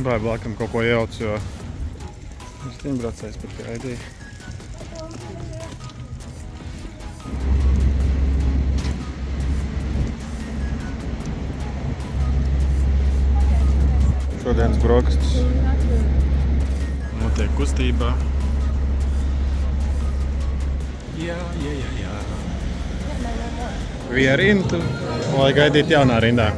Vai blakam kaut ko jauc, jo riteņbraucējs pat gaidīja. Šodienas brokastis notiek kustībā. Jā. Via rintu, lai gaidītu jaunā rindā.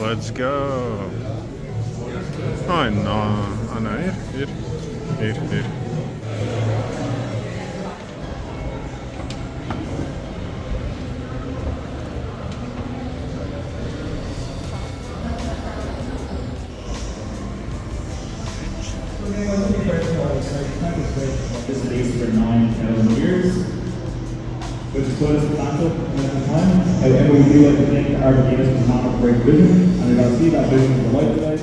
Let's go! Ai, nē, ir. This dates for 9,000 years, which is quite a substantial amount of time. However, we do like to think our Guinness was not a great vision, and you're going to see that vision in the light today.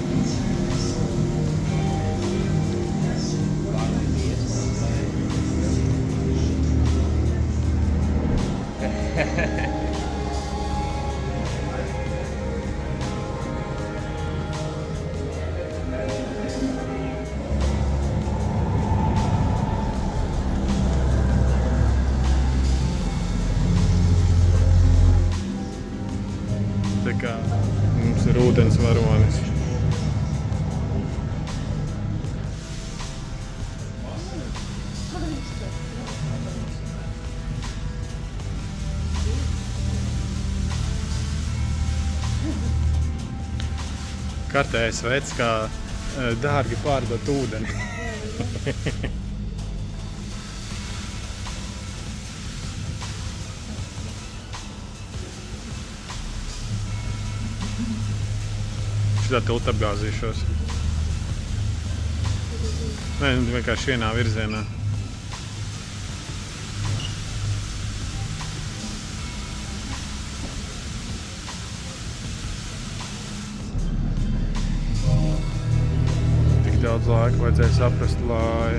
Tā kā mums ir ūdens varonis. Kārtējais veids, kā dārgi pārdot ūdeni. Šitā tilta apgāzīšos. Nē, vienkārši vienā virzienā. Tik daudz laika vajadzēja saprast, lai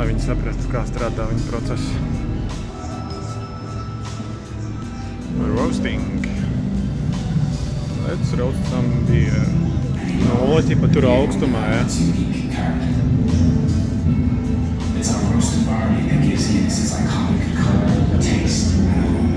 viņi saprastu, kā strādā viņa process. Roasting. Let's roast some beer. Ķipa tur augstumā, ja? It's our roasted barley that gives Guinness its iconic color, taste, and aroma.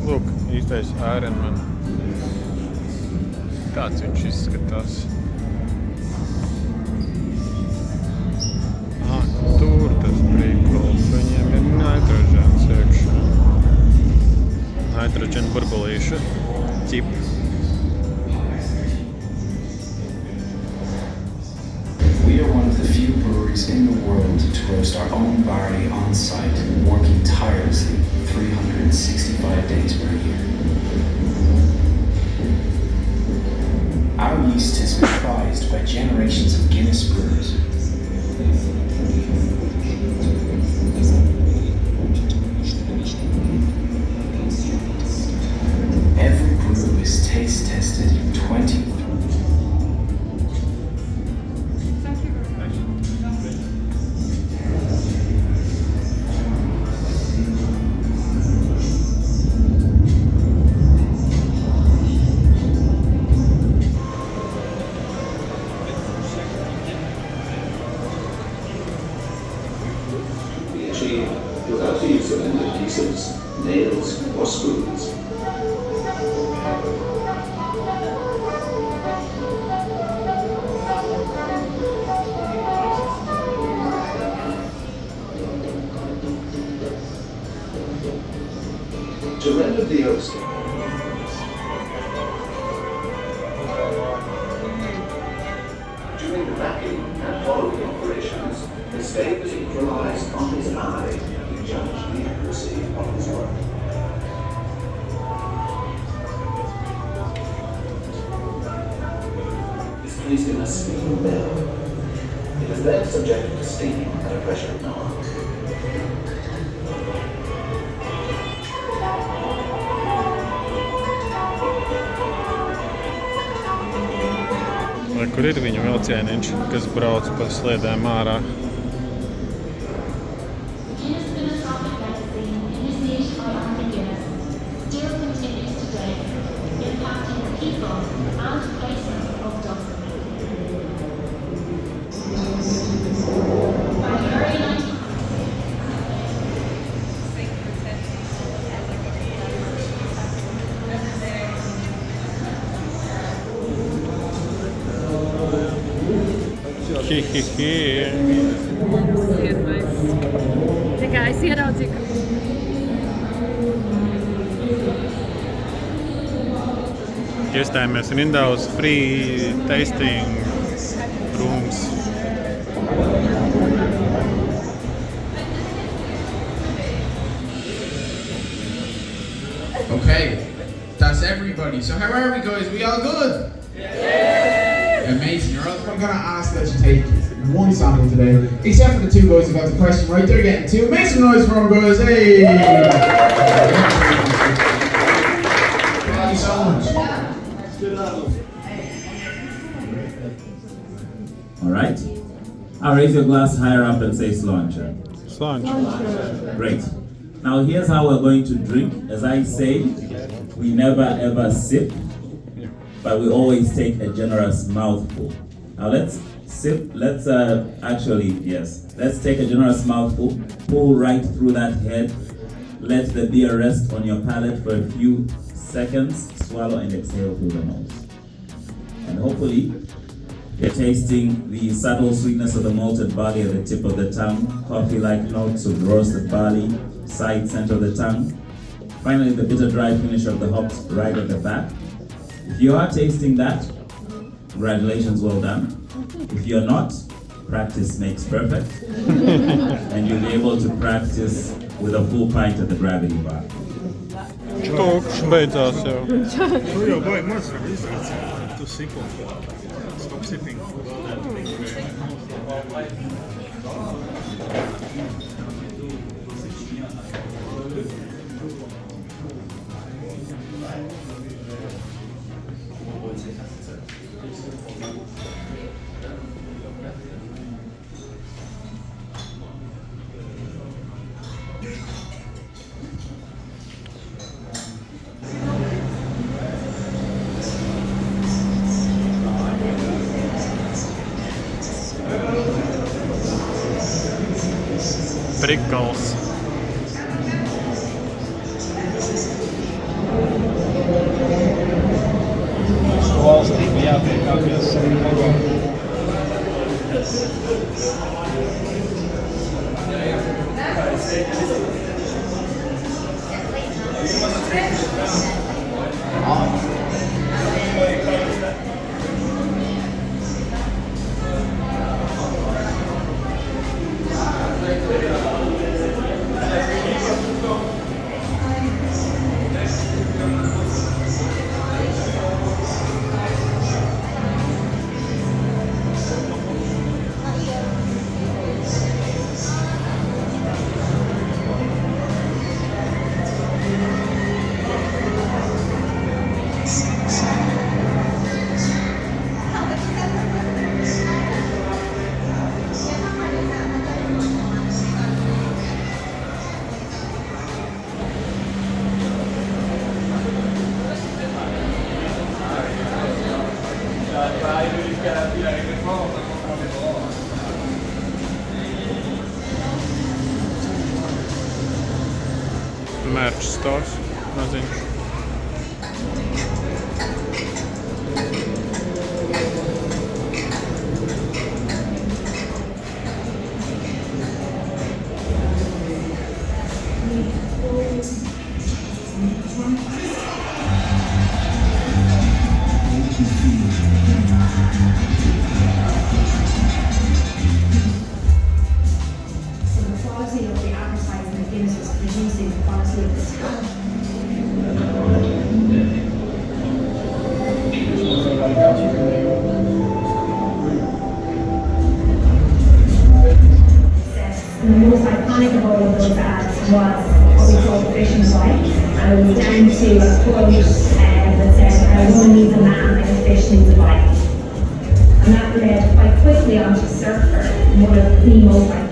Lūk, īstais Ironman. Tāds viņš izskatās. Tur tas brīkols. Viņiem ir nitroģens iekšā. Nitroģena burbulīša. Ķip. We are one of the few breweries in the world to roast our own barley on site, working tirelessly 365 days per year. Our yeast has been prized by generations of Guinness brewers. Every brew is taste tested 20. You'll have to use them in adhesives, nails, or spoons. stay synchronized on his eye to judge the accuracy of his work. It's placed in a steam mill. It is then subjected to steam at a pressure knob. Vai, kur ir viņu vilcieniņš, kas brauc pa sliedēm ārā? Guinness philosophic magazine, initiated by Arthur Guinness, still continues today, impacting people and places of Dublin. By the early 1900s, Tikai es ieraudzīju, Iestājāmies rindā uz free tasting rooms. Okay, that's everybody. So how are we, guys? We all good? Yeah. Amazing. You're all, I'm gonna ask that you take one sample today, except for the two guys who got the question right. They're getting two. Make some noise for them, guys. Hey! Thank you so much. All right. I'll raise your glass higher up and say Sláinte. Sláinte. Great. Now here's how we're going to drink. As I say, we never ever sip, but we always take a generous mouthful. Now let's sip, let's take a generous mouthful, pull right through that head, let the beer rest on your palate for a few seconds, swallow and exhale through the nose. And hopefully, you're tasting the subtle sweetness of the malted barley at the tip of the tongue, coffee-like notes of roasted barley, side center of the tongue. Finally, the bitter dry finish of the hops right at the back. If you are tasting that, congratulations, well done. If you're not, practice makes perfect. And you'll be able to practice with a full pint at the gravity bar. Tukšs beidzās jau. Tu jau baigi maz izdarīt, tu sipo. Stop sipping. Prikals. Valstīm jāpiekāpjas saviem logām. Merch stores, maziņš. to a quote that said, a woman needs a man like a fish needs a bite. And that led quite quickly onto surfer, one of the most iconic.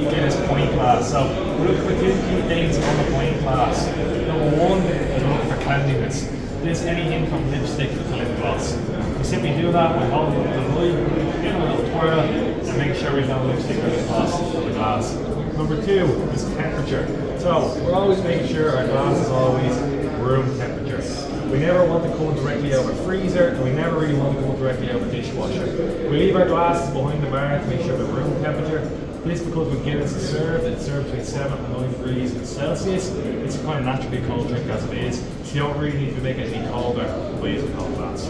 Guinness point class. So we're looking for two key things on the point class. Number one is we're looking for cleanliness. This anything from lipstick to lip gloss. We simply do that by holding up the light, give it a little twirl, and make sure we have lipstick or lip gloss on the glass. Number two is temperature. So we're always making sure our glass is always room temperature. We never want to come directly out of a freezer, and we never really want to come directly out of a dishwasher. We leave our glasses behind the bar to make sure they're room temperature. This because when Guinness is served, it's served between 7 and 9 degrees Celsius. It's a kind of naturally cold drink as it is, so you don't really need to make it any colder by using cold glass.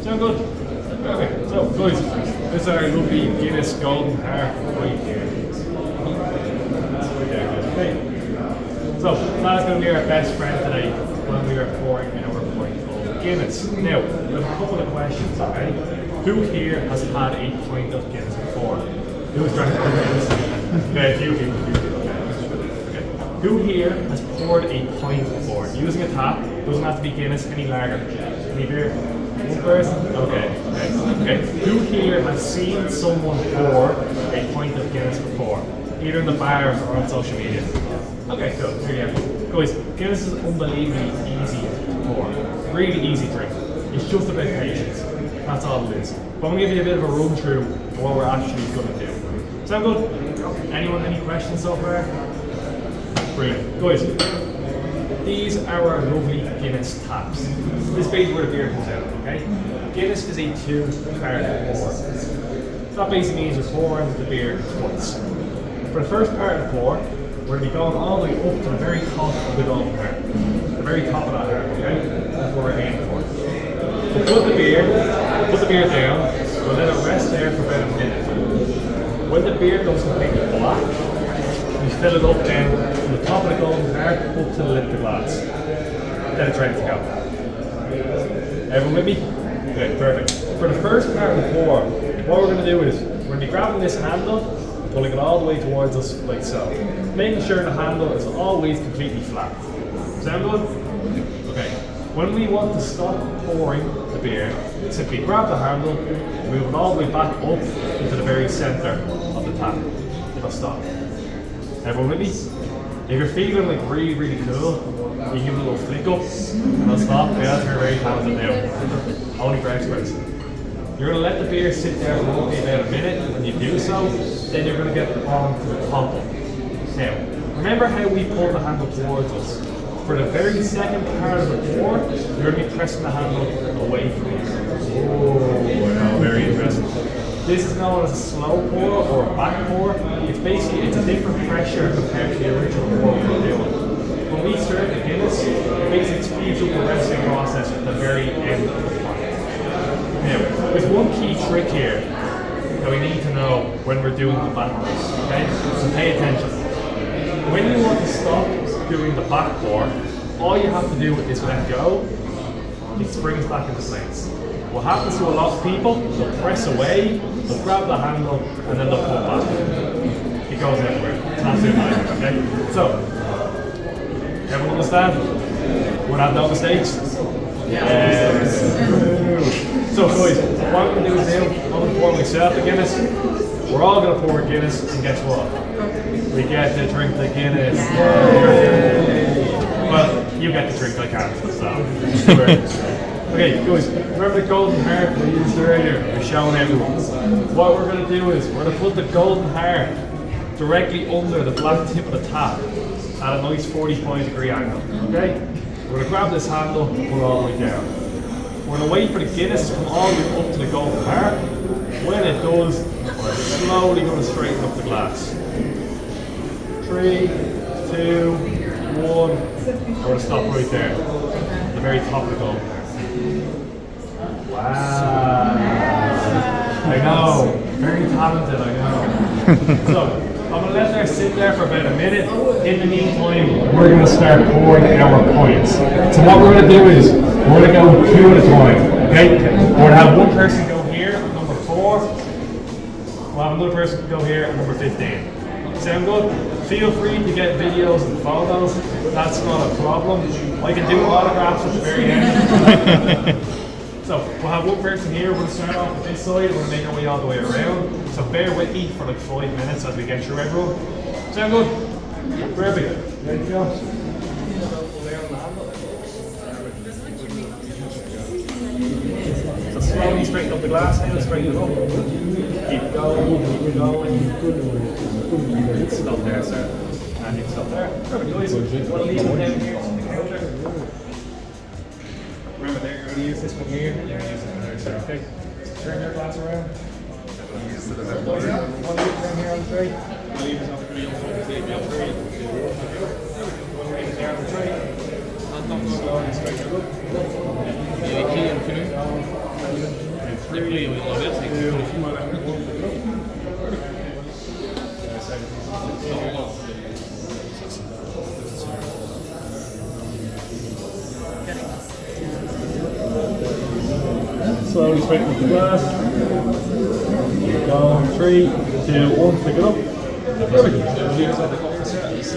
Sound good? Okay, so guys, this is our lovely Guinness Golden Heart right here. Okay. So that's going to be our best friend today when we are pouring our pint of Guinness. Now, we have a couple of questions, okay? Who here has had a pint of Guinness before? Who's drank Guinness? Okay, a few people. Okay. Who here has poured a pint before? Using a tap, doesn't have to be Guinness, any lager. Any beer? One person? Okay. Who here has seen someone pour a pint of Guinness before? Either in the bars or on social media? Okay, cool. Here you go. Guys, Guinness is unbelievably easy to pour. Really easy drink. It's just about patience. That's all it is. But I'm going to give you a bit of a run through of what we're actually going to do. Sound good? Anyone, any questions so far? Brilliant. Guys, these are our lovely Guinness taps. This is basically where the beer comes out, okay? Guinness is a two-part pour. So that basically means you're pouring the beer twice. For the first part of the pour, we're going to be going all the way up to the very top of the golden heart. The very top of that heart, okay? That's what we're aiming for. We'll put the beer down, we'll let it rest there for about a minute. When the beer goes completely black, we fill it up then from the top of the golden heart up to the lip of the glass. Then it's ready to go. Everyone with me? Okay, perfect. For the first part of the pour, what we're going to do is we're going to be grabbing this handle, pulling it all the way towards us like so. Making sure the handle is always completely flat. Sound good? Okay. When we want to stop pouring the beer, simply grab the handle, move it all the way back up into the very centre of the tap. It'll stop. Everyone with me? If you're feeling like really, really cool, you give it a little flick up and it'll stop. Yeah, that's very talented now. Only for experts. You're going to let the beer sit there for roughly about a minute. When you do so, then you're going to get on to the top. Now, remember how we pull the handle towards us? For the very second part of the pour, you're going to be pressing the handle away from you. Oh, very interesting. This is known as a slow pour or a back pour. It's a different pressure compared to the original pour we were doing. When we serve the Guinness, it basically speeds up the resting process at the very end of the pint. Now, there's one key trick here that we need to know when we're doing the back pour, okay? So pay attention. When you want to stop doing the back pour, all you have to do is let go, it springs back into place. What happens to a lot of people, they'll press away, they'll grab the handle, and then they'll pull back. It goes everywhere. It's an absolute nightmare, okay? So, everyone understand? We're not no mistakes? Yes. So guys, what I'm going to do is now, I'm going to pour myself the Guinness. We're all going to pour Guinness, and guess what? We get to drink the Guinness. Well, you get to drink, I can't. So. Okay, guys, remember the golden heart we used earlier? We're showing everyone. What we're going to do is we're going to put the golden heart directly under the black tip of the tap at a nice 45-degree angle. Okay? We're going to grab this handle and put it all the way down. We're going to wait for the Guinness to come all the way up to the golden heart. When it does, we're slowly going to straighten up the glass. 3, 2, 1. We're going to stop right there. At the very top of the golden heart. Wow. I know. Very talented, I know. So, I'm going to let that sit there for about a minute. In the meantime, we're going to start pouring our points. So what we're going to do is, we're going to go 2 at a time. Okay? We're going to have one person go here at number 4. We'll have another person go here at number 15. Sound good? Feel free to get videos and photos. That's not a problem. I can do autographs at the very end. So we'll have one person here. We're going to start off with this side. We're going to make our way all the way around. So bear with me for like 5 minutes as we get through everyone. Sound good? Perfect. Ready to go? So slowly straighten up the glass now. Straighten it up. Keep going. Keep going. Stop there, sir. And you stop there. Perfect. Guys, want to leave it down here on the counter? Remember there, you're going to use this one here, and you're going to use this one there, sir. Okay? So turn your glass around. Want to leave it down here on the tray? Want to leave this on the tray? Want to leave it on the tray? Want to leave it there on the tray? Slowly straighten it up. Slowly straighten up the glass. Keep going. 3, 2, 1. Pick it up. Perfect. Leave it on the cup for service.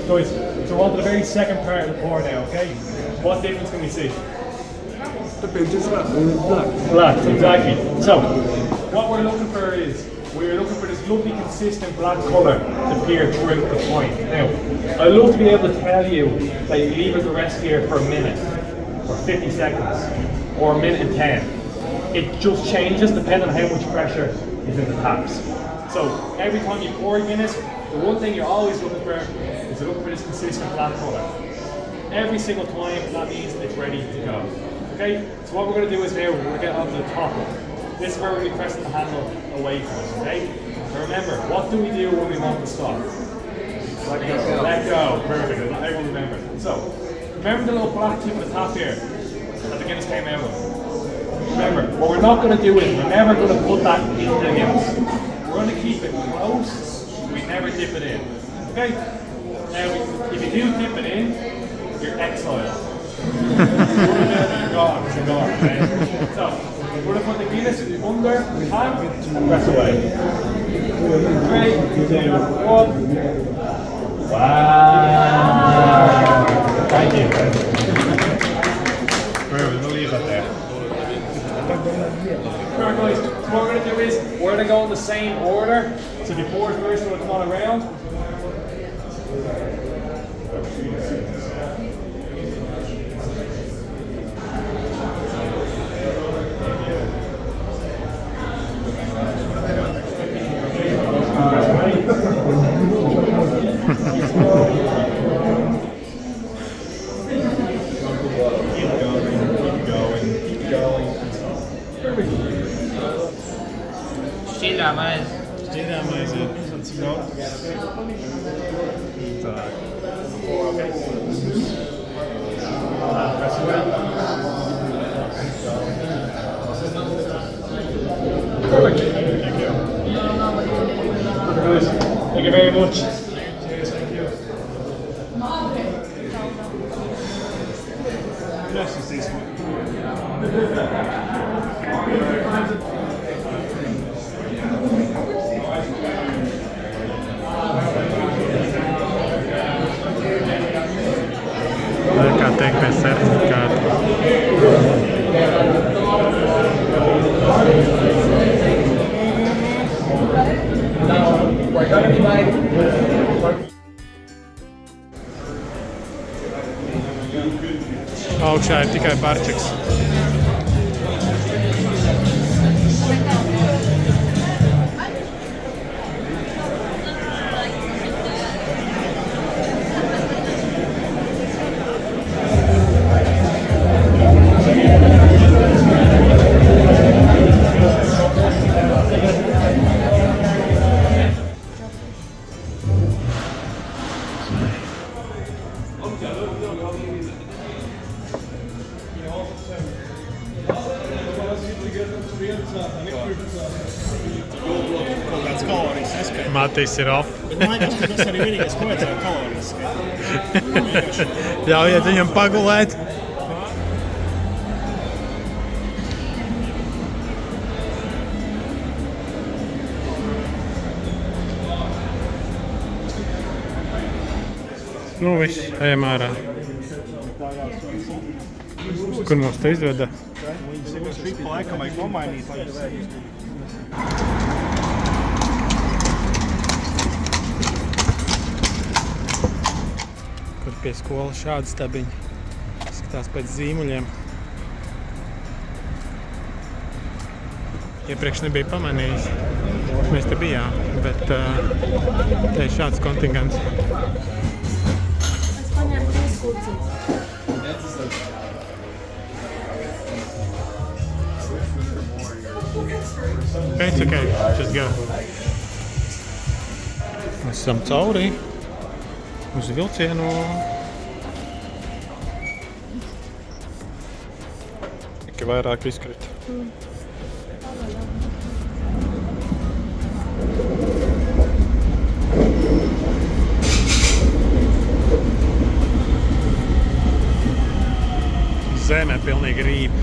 Guys, so on to the very second part of the pour now, okay? What difference can we see? The paint is black. Black, exactly. So, what we're looking for is, we're looking for this lovely consistent black colour to appear throughout the point. Now, I'd love to be able to tell you that you leave it to rest here for a minute, or 50 seconds, or a minute and 10. It just changes depending on how much pressure is in the taps. So every time you pour Guinness, the one thing you're always looking for is to look for this consistent black colour. Every single time, that means it's ready to go. Okay? So what we're going to do is now, we're going to get onto the top. This is where we're going to be pressing the handle away from us, okay? So remember, what do we do when we want to stop? Let go. Let go. Perfect. Everyone remember. So, remember the little black tip at the top here that the Guinness came out with? Remember, what we're not going to do is we're never going to put that into the Guinness. We're going to keep it close. We never dip it in. Okay? Now, if you do dip it in, you're exiled. You're gone. You're gone. Okay? So, we're going to put the Guinness under the hand and press away. 3, 2, 1. Wow! Thank you. We'll leave that there. Alright guys, so what we're going to do is, we're going to go in the same order. So if you pour it first, we'll come on around. Ścina mais, no. Tak. Okay. Perfect. Thank you. Thank you very much. Cheers, thank you. Yes, it's this one. Catecbe certificat. Augšā ir tikai barčiks. Matīs ir off. Bet man liekas, ka tas arī vienīgais, ko vajadzēja kalorijas skaitīt. Ļaujiet viņam pagulēt. Nu viss, ejam ārā. Kur mums te izveda? Šī pa laikam vajag nomainīt, lai jūs Kur pie skolas šādi stabiņi. Skatās pēc zīmuļiem. Iepriekš nebija pamanījis. Mēs te bijām, bet te ir šāds kontingents. Es paņēmu 3 kurcītes. It's okay, just go. Mēs esam caurī uz vilcienu. Tikai vairāk izkrita. Zemē pilnīgi rīp.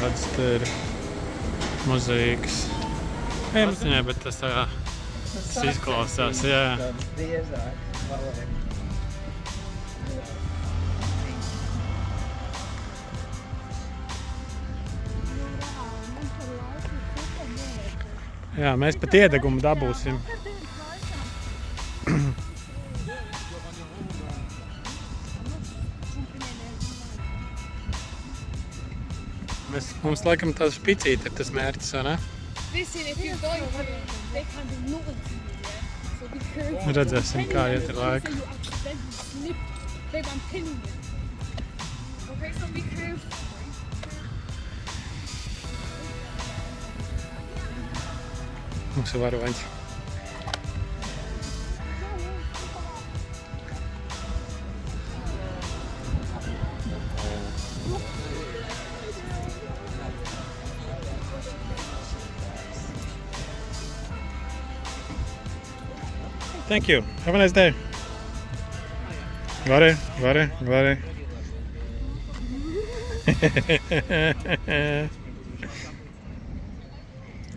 Kāds te ir mozaīkas. Emocionē, bet tas tā izklausās, jā. Jā, mēs pat iedegumu dabūsim. Mums laikam tā špicīte ir tas mērķis, vai ne? Redzēsim, kā iet ar laiku. Mums ir varoņi. Thank you. Have a nice day. Vari.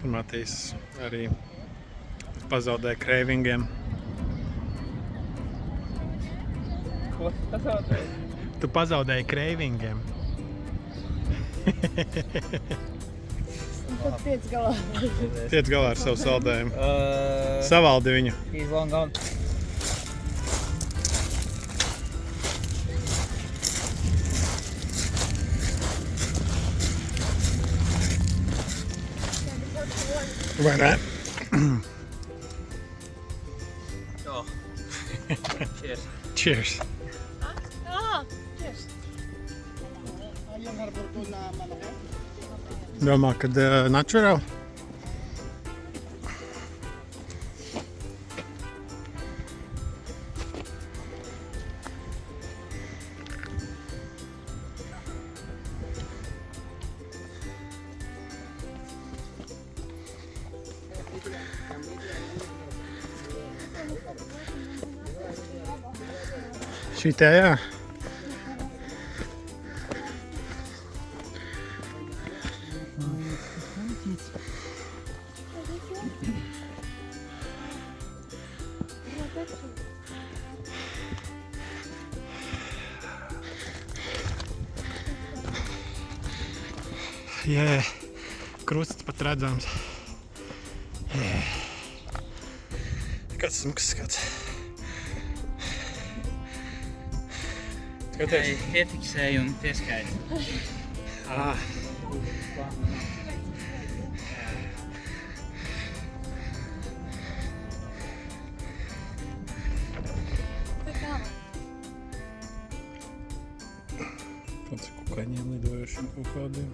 Matīs arī pazaudēja kreivingiem. Ko pazaudēji? Tu pazaudēji kreivingiem. Tad tiec galā. Tiec galā ar savu saldējumu. Savaldi viņu. He's long gone. Vai ne? Oh. Cheers. Cheers. Cheers. Domā, kad natural? Šitā, jā. Jā, krusts pat redzams. Jā. Kāds smuks skats. Skaties. Piefiksēju un pieskaiti. Kāds kukaiņiem lidojušiem kaut kādiem.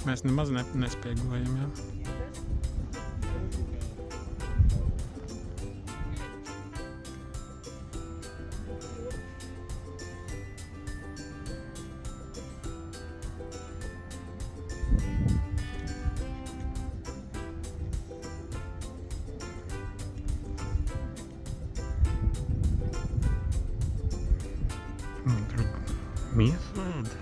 Mēs nemaz nespiegojam, jā. Tur miesu ēd.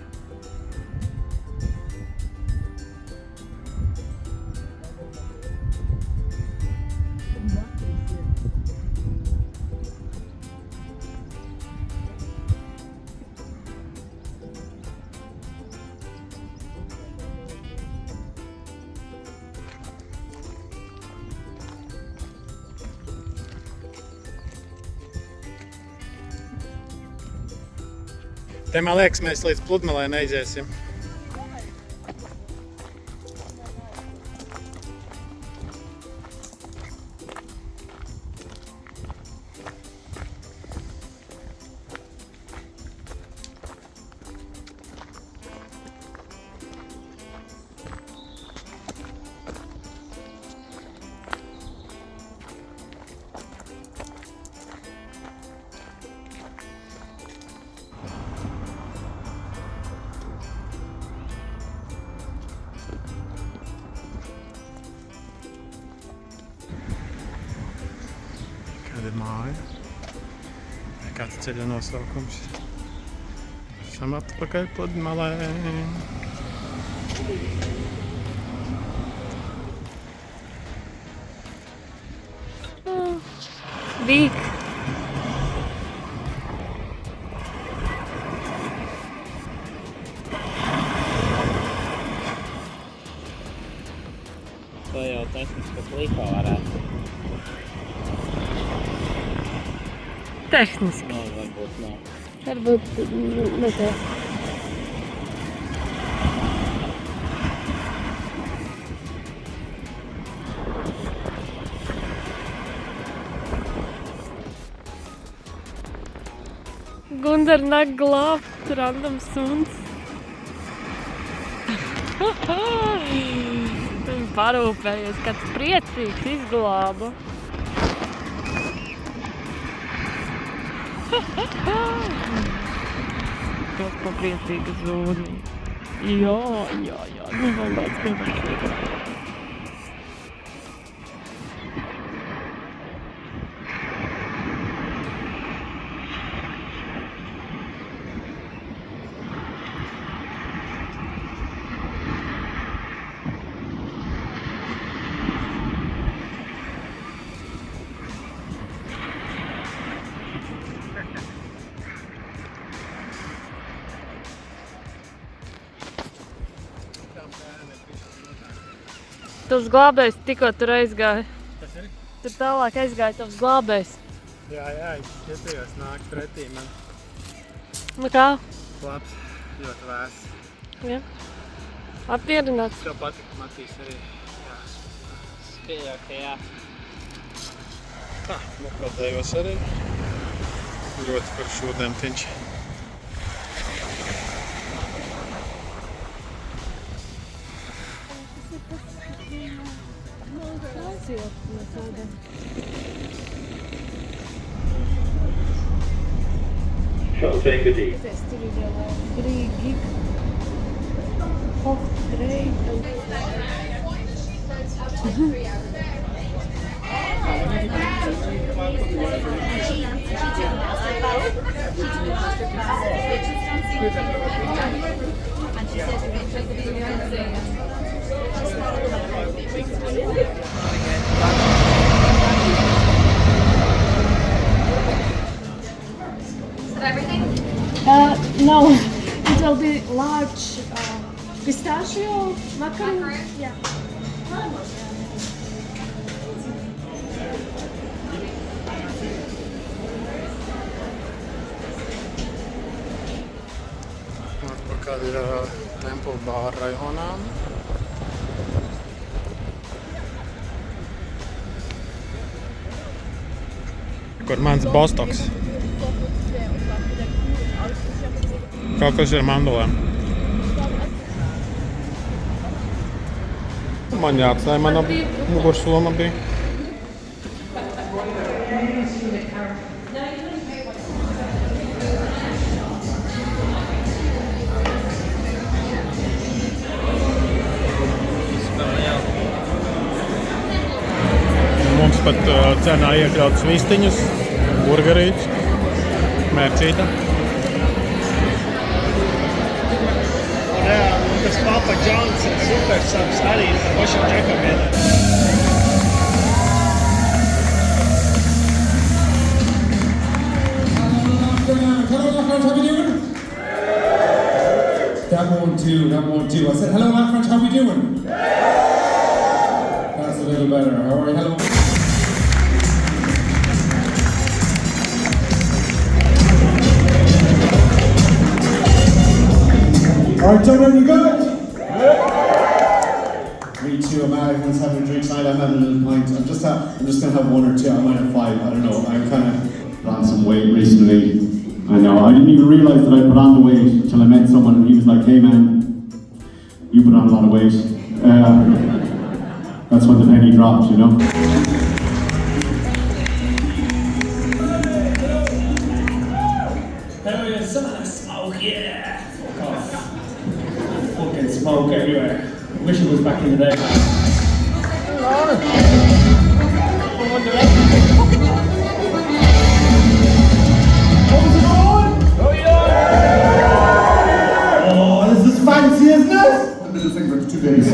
Te, man liekas, mēs līdz pludmalē neiziesim. Kāda māja? Kāds ceļa nosaukums? Esam atpakaļ pludmalē. Vīk. To jau tehniski plīko varētu. Tehniski. No, varbūt nav. Varbūt ne tā. Gundar nāk glābt random suns. Viņa parūpējies, kāds priecīgs izglāba. Kas pa priecīga zūni. Jā. Nevajag nevar. Tavs glābējs tikko tur aizgāja. Kas ir? Tur tālāk aizgāja tavs glābējs. Jā, es skatījos nāk pretī man. Nu kā? Labs, ļoti vēs. Jā. Apmierināts. Tev patika Matīs arī. Jā. Spēļā, ka jā. Tā, nokādējos arī. Ļoti par šodentiņš. Shall take a deep. Tur ir brīgi. Hoftreid. No, it will be large pistachio macaron. Yeah. Porca tempo barra Honam. Kur mans bostoks. Kaut kas ar mandulēm. Man jāatstāja mana mugursoma bija. Mums pat cenā iekļauts vistiņas, burgerītes, mērcīta. Tas Papa John's un super subs arī pašam džekam iedara. Hello, my friends, how we doing? That one too. I said, hello, my friends, how we doing? That's a little better. All right, hello. All right, gentlemen, you good? Me too. I'm just having a drink tonight. I'm having a little pint. I'm just gonna have one or two. I might have 5. I don't know. I'm kind of put on some weight recently. I know. I didn't even realize that I put on the weight until I met someone and he was like, "Hey man, you put on a lot of weight." That's when the penny dropped, you know. Hell yeah, some of that smoke, yeah. Fuck off. Fucking smoke everywhere. I wish it was back in the day. Oh, this is fancy, isn't it? I'm just thinking about 2 days.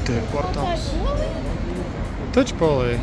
Tie portāls. Taču polī.